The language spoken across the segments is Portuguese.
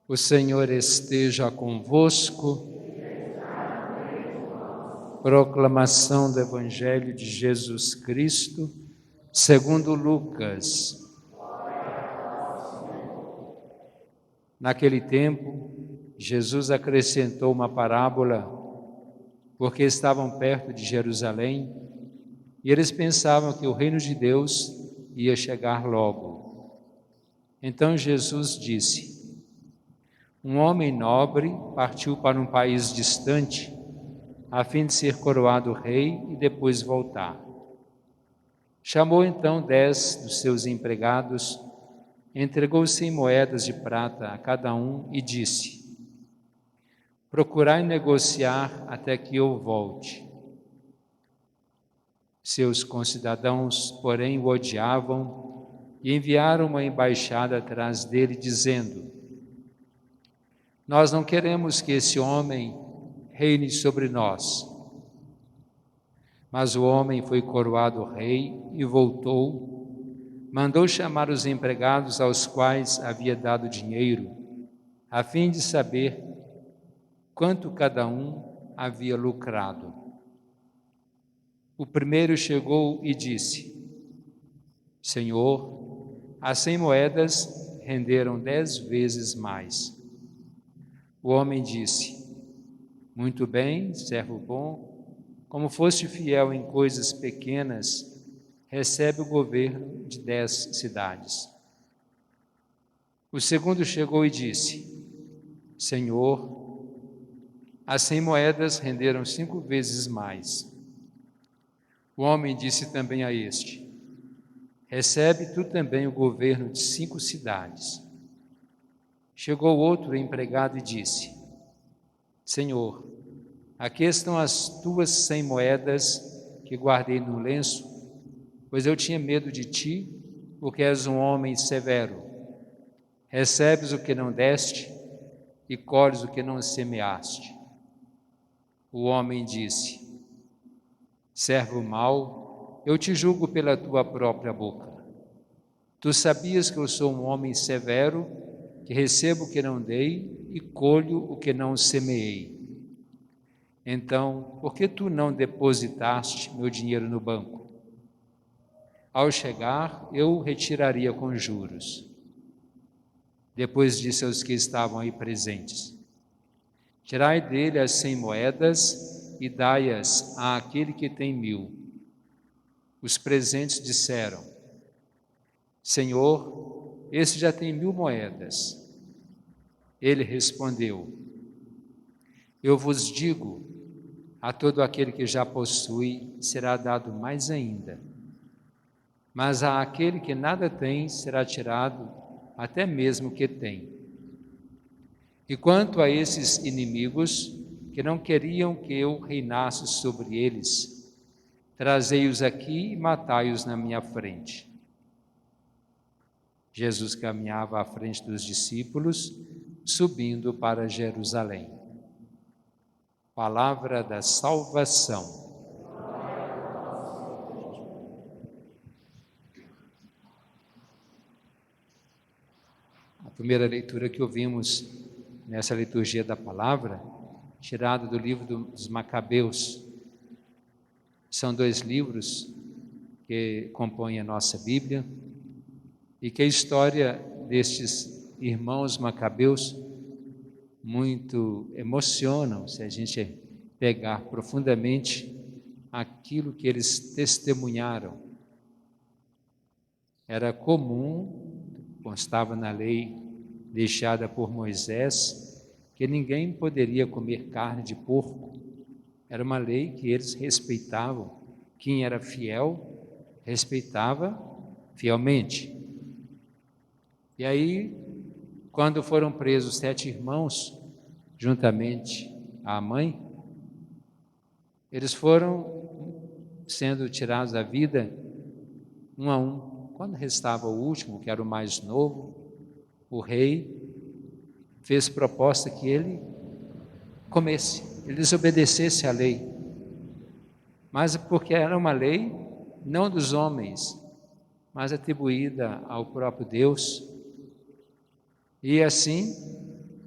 O Senhor esteja convosco. Proclamação do Evangelho de Jesus Cristo, segundo Lucas. Naquele tempo, Jesus acrescentou uma parábola, porque estavam perto de Jerusalém, e eles pensavam que o reino de Deus ia chegar logo. Então Jesus disse: um homem nobre partiu para um país distante, a fim de ser coroado rei e depois voltar. Chamou então 10 dos seus empregados, entregou 100 moedas de prata a cada um e disse: procurai negociar até que eu volte. Seus concidadãos, porém, o odiavam e enviaram uma embaixada atrás dele, dizendo: nós não queremos que esse homem reine sobre nós. Mas o homem foi coroado rei e voltou, mandou chamar os empregados aos quais havia dado dinheiro, a fim de saber quanto cada um havia lucrado. O primeiro chegou e disse: Senhor, as 100 moedas renderam 10 vezes mais. O homem disse: muito bem, servo bom, como foste fiel em coisas pequenas, recebe o governo de 10 cidades. O segundo chegou e disse: Senhor, as 100 moedas renderam 5 vezes mais. O homem disse também a este: recebe tu também o governo de 5 cidades. Chegou outro empregado e disse: Senhor, aqui estão as tuas 100 moedas que guardei no lenço, pois eu tinha medo de ti, porque és um homem severo. Recebes o que não deste e colhes o que não semeaste. O homem disse: servo mau, eu te julgo pela tua própria boca. Tu sabias que eu sou um homem severo, que recebo o que não dei e colho o que não semeei. Então, por que tu não depositaste meu dinheiro no banco? Ao chegar, eu o retiraria com juros. Depois disse aos que estavam aí presentes: tirai dele as 100 moedas e dai-as àquele que tem 1000. Os presentes disseram: Senhor, esse já tem 1000 moedas. Ele respondeu: eu vos digo, a todo aquele que já possui será dado mais ainda, mas a aquele que nada tem será tirado até mesmo o que tem. E quanto a esses inimigos que não queriam que eu reinasse sobre eles, trazei-os aqui e matai-os na minha frente. Jesus caminhava à frente dos discípulos, subindo para Jerusalém. Palavra da salvação. A primeira leitura que ouvimos nessa liturgia da palavra, tirada do livro dos Macabeus. São 2 livros que compõem a nossa Bíblia e que a história destes irmãos Macabeus muito emocionam, se a gente pegar profundamente aquilo que eles testemunharam. Era comum, constava na lei deixada por Moisés, que ninguém poderia comer carne de porco. Era uma lei que eles respeitavam. Quem era fiel, respeitava fielmente. E aí, quando foram presos 7 irmãos, juntamente à mãe, eles foram sendo tirados da vida um a um. Quando restava o último, que era o mais novo, o rei fez proposta que ele comesse, ele desobedecesse à lei. Mas porque era uma lei não dos homens, mas atribuída ao próprio Deus. E assim,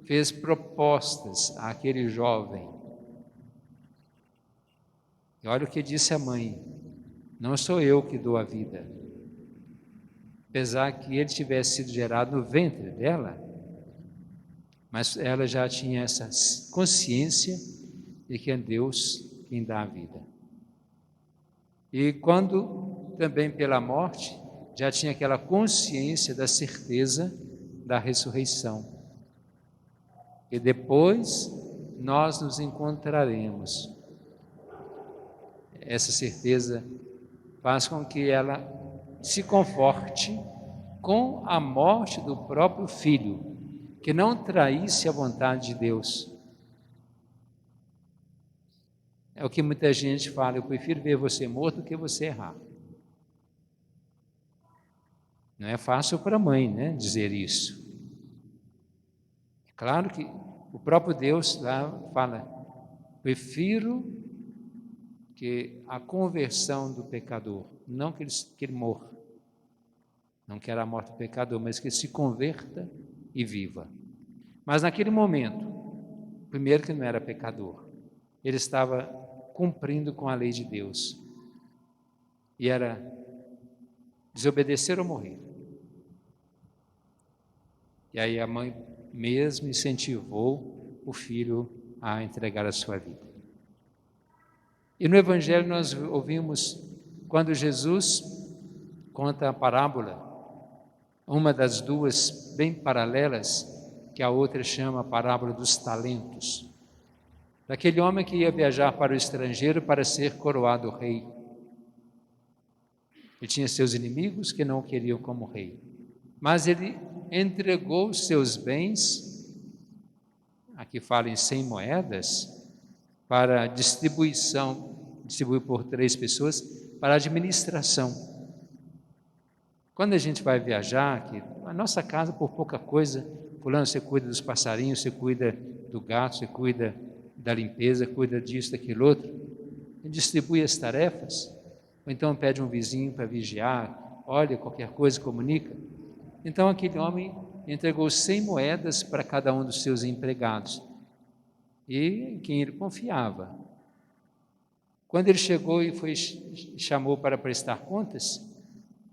fez propostas àquele jovem. E olha o que disse a mãe: não sou eu que dou a vida. Apesar que ele tivesse sido gerado no ventre dela, mas ela já tinha essa consciência de que é Deus quem dá a vida. E quando também pela morte, já tinha aquela consciência da certeza da ressurreição. E depois nós nos encontraremos. Essa certeza faz com que ela se conforte com a morte do próprio filho, que não traísse a vontade de Deus. É o que muita gente fala: eu prefiro ver você morto do que você errar. Não é fácil para a mãe, né, dizer isso. É claro que o próprio Deus lá fala: prefiro que a conversão do pecador, não que ele morra, não quero a morte do pecador, mas que ele se converta e viva. Mas naquele momento, primeiro que não era pecador, ele estava cumprindo com a lei de Deus, e era desobedecer ou morrer. E aí a mãe mesmo incentivou o filho a entregar a sua vida. E no Evangelho nós ouvimos, quando Jesus conta a parábola, uma das duas bem paralelas, que a outra chama a parábola dos talentos, daquele homem que ia viajar para o estrangeiro para ser coroado rei. Ele tinha seus inimigos que não o queriam como rei, mas ele entregou seus bens, aqui fala em 100 moedas, para distribuiu por 3 pessoas, para administração. Quando a gente vai viajar, que a nossa casa por pouca coisa, fulano, você cuida dos passarinhos, você cuida do gato, você cuida da limpeza, cuida disso, daquilo outro, ele distribui as tarefas, ou então pede um vizinho para vigiar, olha, qualquer coisa, comunica. Então aquele homem entregou 100 moedas para cada um dos seus empregados, e em quem ele confiava. Quando ele chegou e chamou para prestar contas,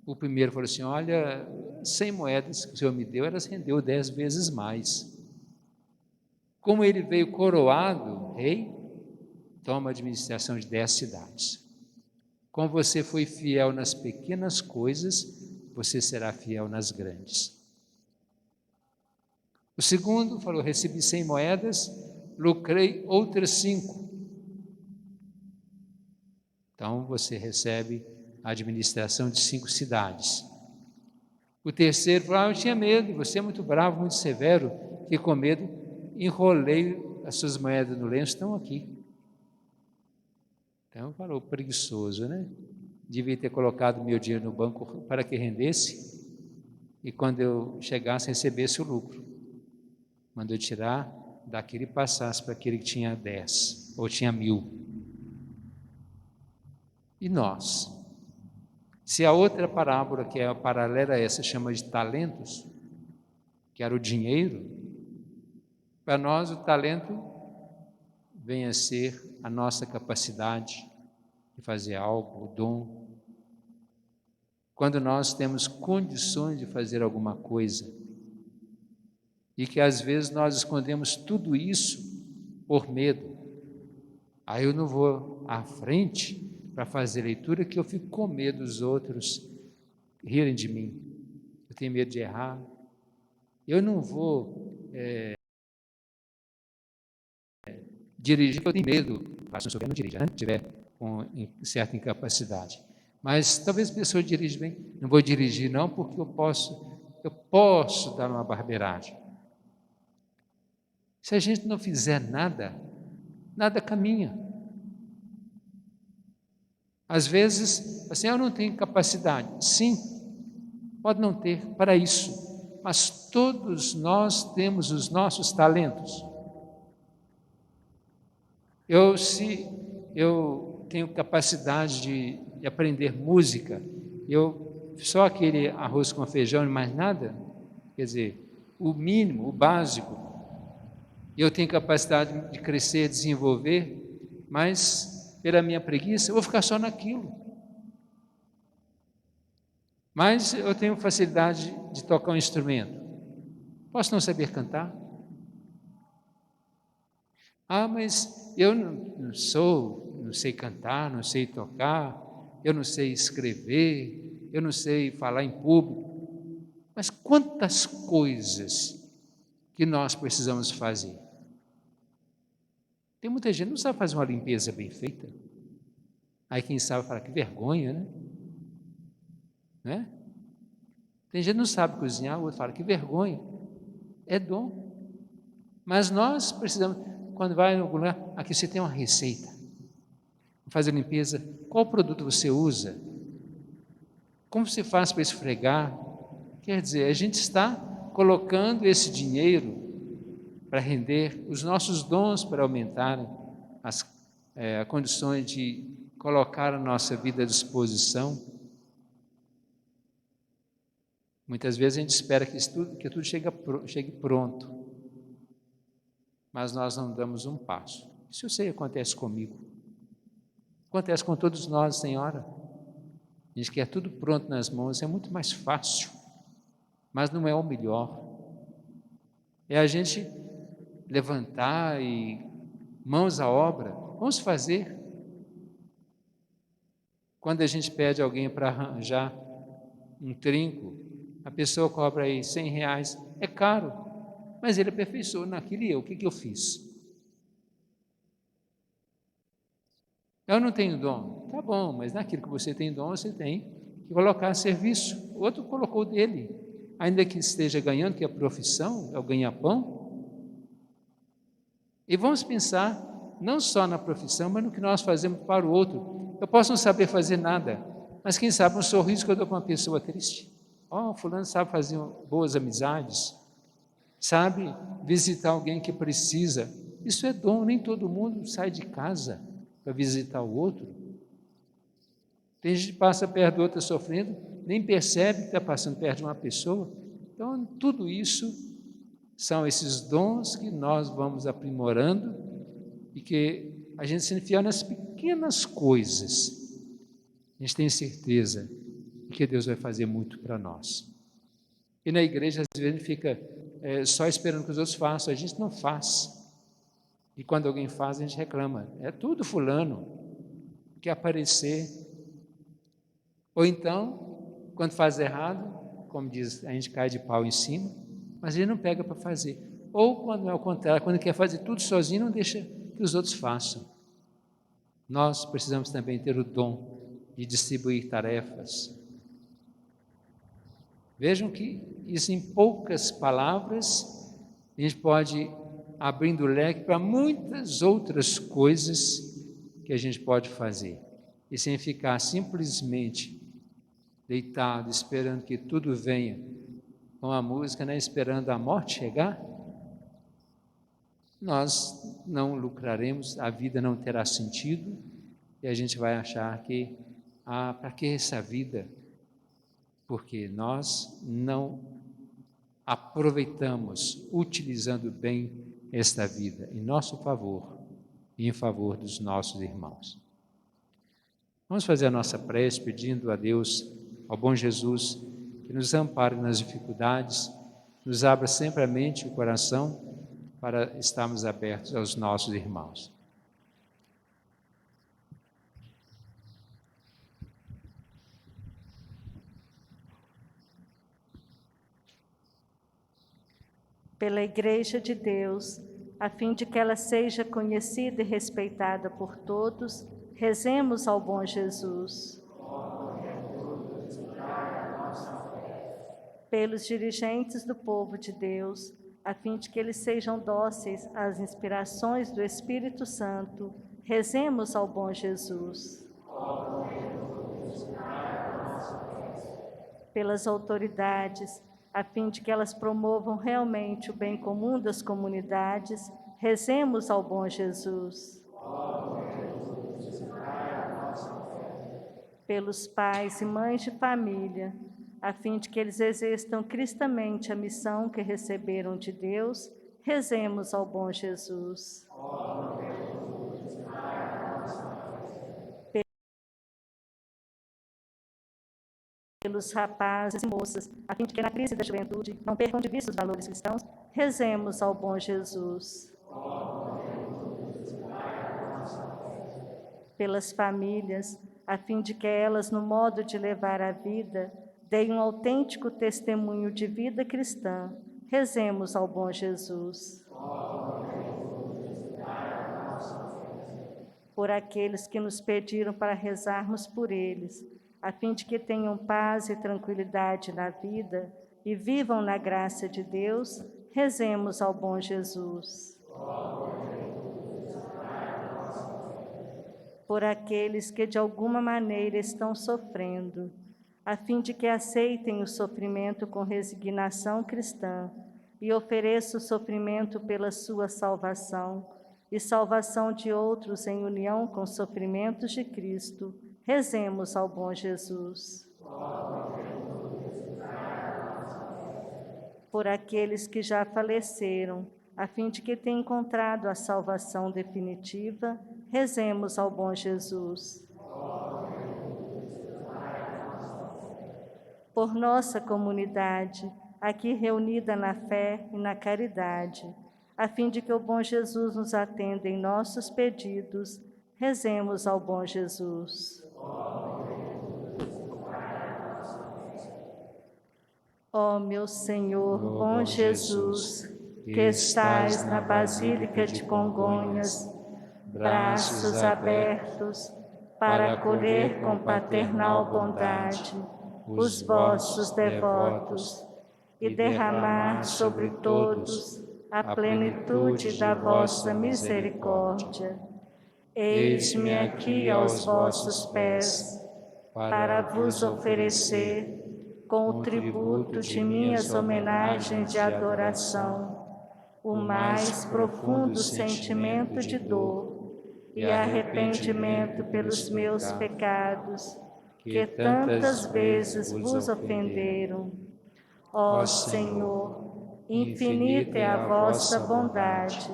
o primeiro falou assim: olha, 100 moedas que o senhor me deu, elas rendeu 10 vezes mais. Como ele veio coroado rei, toma a administração de 10 cidades. Como você foi fiel nas pequenas coisas, você será fiel nas grandes. O segundo falou: recebi 100 moedas, lucrei outras 5. Então você recebe a administração de 5 cidades. O terceiro falou: eu tinha medo, você é muito bravo, muito severo, que com medo enrolei as suas moedas no lenço, estão aqui. Então falou: preguiçoso, né? Devia ter colocado meu dinheiro no banco para que rendesse, e quando eu chegasse recebesse o lucro. Mandou tirar daquele e passasse para aquele que tinha 10 ou tinha 1000. E nós? Se a outra parábola, que é a paralela a essa, chama de talentos, que era o dinheiro, para nós o talento vem a ser a nossa capacidade de fazer algo, o dom. Quando nós temos condições de fazer alguma coisa, e que às vezes nós escondemos tudo isso por medo. Aí eu não vou à frente para fazer leitura, que eu fico com medo dos outros rirem de mim. Eu tenho medo de errar. Eu não vou dirigir, eu tenho medo, se não souber, não dirija, né? Se tiver com certa incapacidade. Mas talvez a pessoa dirija bem. Não vou dirigir não, porque eu posso dar uma barbeiragem. Se a gente não fizer nada, nada caminha. Às vezes, assim, eu não tenho capacidade. Sim, pode não ter para isso, mas todos nós temos os nossos talentos. Se eu tenho capacidade de aprender música, só aquele arroz com feijão e mais nada, quer dizer, o mínimo, o básico, eu tenho capacidade de crescer, desenvolver, mas pela minha preguiça eu vou ficar só naquilo. Mas eu tenho facilidade de tocar um instrumento. Posso não saber cantar? Ah, mas eu não sei cantar, não sei tocar, eu não sei escrever, eu não sei falar em público. Mas quantas coisas que nós precisamos fazer? Tem muita gente que não sabe fazer uma limpeza bem feita. Aí quem sabe fala, que vergonha, né? Tem gente que não sabe cozinhar, o outro fala, que vergonha. É dom. Mas nós precisamos, quando vai em algum lugar, aqui você tem uma receita. Fazer limpeza, qual produto você usa? Como você faz para esfregar? Quer dizer, a gente está colocando esse dinheiro para render, os nossos dons para aumentarem as condições de colocar a nossa vida à disposição. Muitas vezes a gente espera que tudo chegue pronto, mas nós não damos um passo. Isso eu sei, acontece comigo. Acontece com todos nós, Senhora. A gente quer tudo pronto nas mãos, é muito mais fácil, mas não é o melhor. É a gente levantar e mãos à obra, vamos fazer. Quando a gente pede alguém para arranjar um trinco, a pessoa cobra aí R$100, é caro, mas ele aperfeiçoou naquilo e eu, o que eu fiz? Eu não tenho dom, tá bom, mas naquilo que você tem dom, você tem que colocar a serviço. O outro colocou dele, ainda que esteja ganhando, que a profissão é o ganha-pão. E vamos pensar não só na profissão, mas no que nós fazemos para o outro. Eu posso não saber fazer nada, mas quem sabe um sorriso que eu dou para uma pessoa triste. Fulano sabe fazer boas amizades, sabe visitar alguém que precisa. Isso é dom, nem todo mundo sai de casa para visitar o outro. Tem gente que passa perto do outro sofrendo, nem percebe que está passando perto de uma pessoa. Então, tudo isso são esses dons que nós vamos aprimorando e que a gente se enfia nas pequenas coisas. A gente tem certeza que Deus vai fazer muito para nós. E na igreja, às vezes, a gente fica só esperando que os outros façam, a gente não faz. E quando alguém faz, a gente reclama. É tudo fulano, quer aparecer. Ou então, quando faz errado, como diz, a gente cai de pau em cima, mas ele não pega para fazer. Ou quando é ao contrário, quando quer fazer tudo sozinho, não deixa que os outros façam. Nós precisamos também ter o dom de distribuir tarefas. Vejam que isso, em poucas palavras, a gente pode abrindo o leque para muitas outras coisas que a gente pode fazer. E sem ficar simplesmente deitado, esperando que tudo venha, com a música, né, esperando a morte chegar, nós não lucraremos, a vida não terá sentido, e a gente vai achar que, para que essa vida? Porque nós não aproveitamos, utilizando bem esta vida em nosso favor e em favor dos nossos irmãos. Vamos fazer a nossa prece pedindo a Deus, ao bom Jesus, que nos ampare nas dificuldades, nos abra sempre a mente e o coração para estarmos abertos aos nossos irmãos. Pela Igreja de Deus, a fim de que ela seja conhecida e respeitada por todos, rezemos ao bom Jesus. Pelos dirigentes do povo de Deus, a fim de que eles sejam dóceis às inspirações do Espírito Santo, rezemos ao bom Jesus. Pelas autoridades, a fim de que elas promovam realmente o bem comum das comunidades, rezemos ao bom Jesus. Pelos pais e mães de família, a fim de que eles exerçam cristamente a missão que receberam de Deus, rezemos ao bom Jesus. Pelos rapazes e moças, a fim de que na crise da juventude não percam de vista os valores cristãos, rezemos ao bom Jesus. Pelas famílias, a fim de que elas, no modo de levar a vida, deem um autêntico testemunho de vida cristã, rezemos ao bom Jesus. Por aqueles que nos pediram para rezarmos por eles, a fim de que tenham paz e tranquilidade na vida e vivam na graça de Deus, rezemos ao bom Jesus. Por aqueles que de alguma maneira estão sofrendo, a fim de que aceitem o sofrimento com resignação cristã e ofereçam o sofrimento pela sua salvação e salvação de outros em união com os sofrimentos de Cristo, rezemos ao bom Jesus. Por aqueles que já faleceram, a fim de que tenham encontrado a salvação definitiva, rezemos ao bom Jesus. Por nossa comunidade, aqui reunida na fé e na caridade, a fim de que o bom Jesus nos atenda em nossos pedidos, rezemos ao bom Jesus. Ó meu Senhor, bom Jesus, que estais na Basílica de Congonhas, braços abertos para acolher com paternal bondade os vossos devotos e derramar sobre todos a plenitude da vossa misericórdia. Eis-me aqui aos vossos pés, para vos oferecer, com o tributo de minhas homenagens de adoração, o mais profundo sentimento de dor e arrependimento pelos meus pecados, que tantas vezes vos ofenderam. Ó Senhor, infinita é a vossa bondade,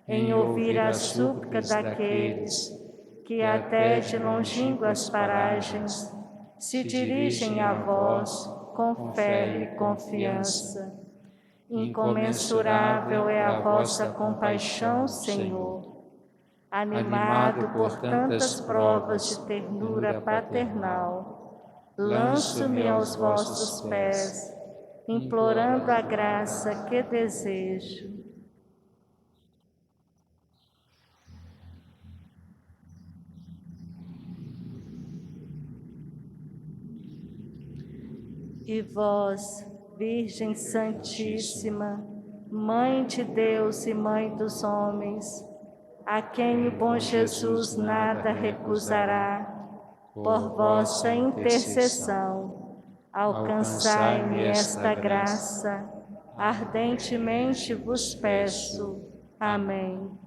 em ouvir a súplica daqueles que até de longínquas paragens se dirigem a vós com fé e confiança. Incomensurável é a vossa compaixão, Senhor. Animado por tantas provas de ternura paternal, lanço-me aos vossos pés, implorando a graça que desejo. E vós, Virgem Santíssima, Mãe de Deus e Mãe dos homens, a quem o bom Jesus nada recusará, por vossa intercessão, alcançai-me esta graça, ardentemente vos peço. Amém.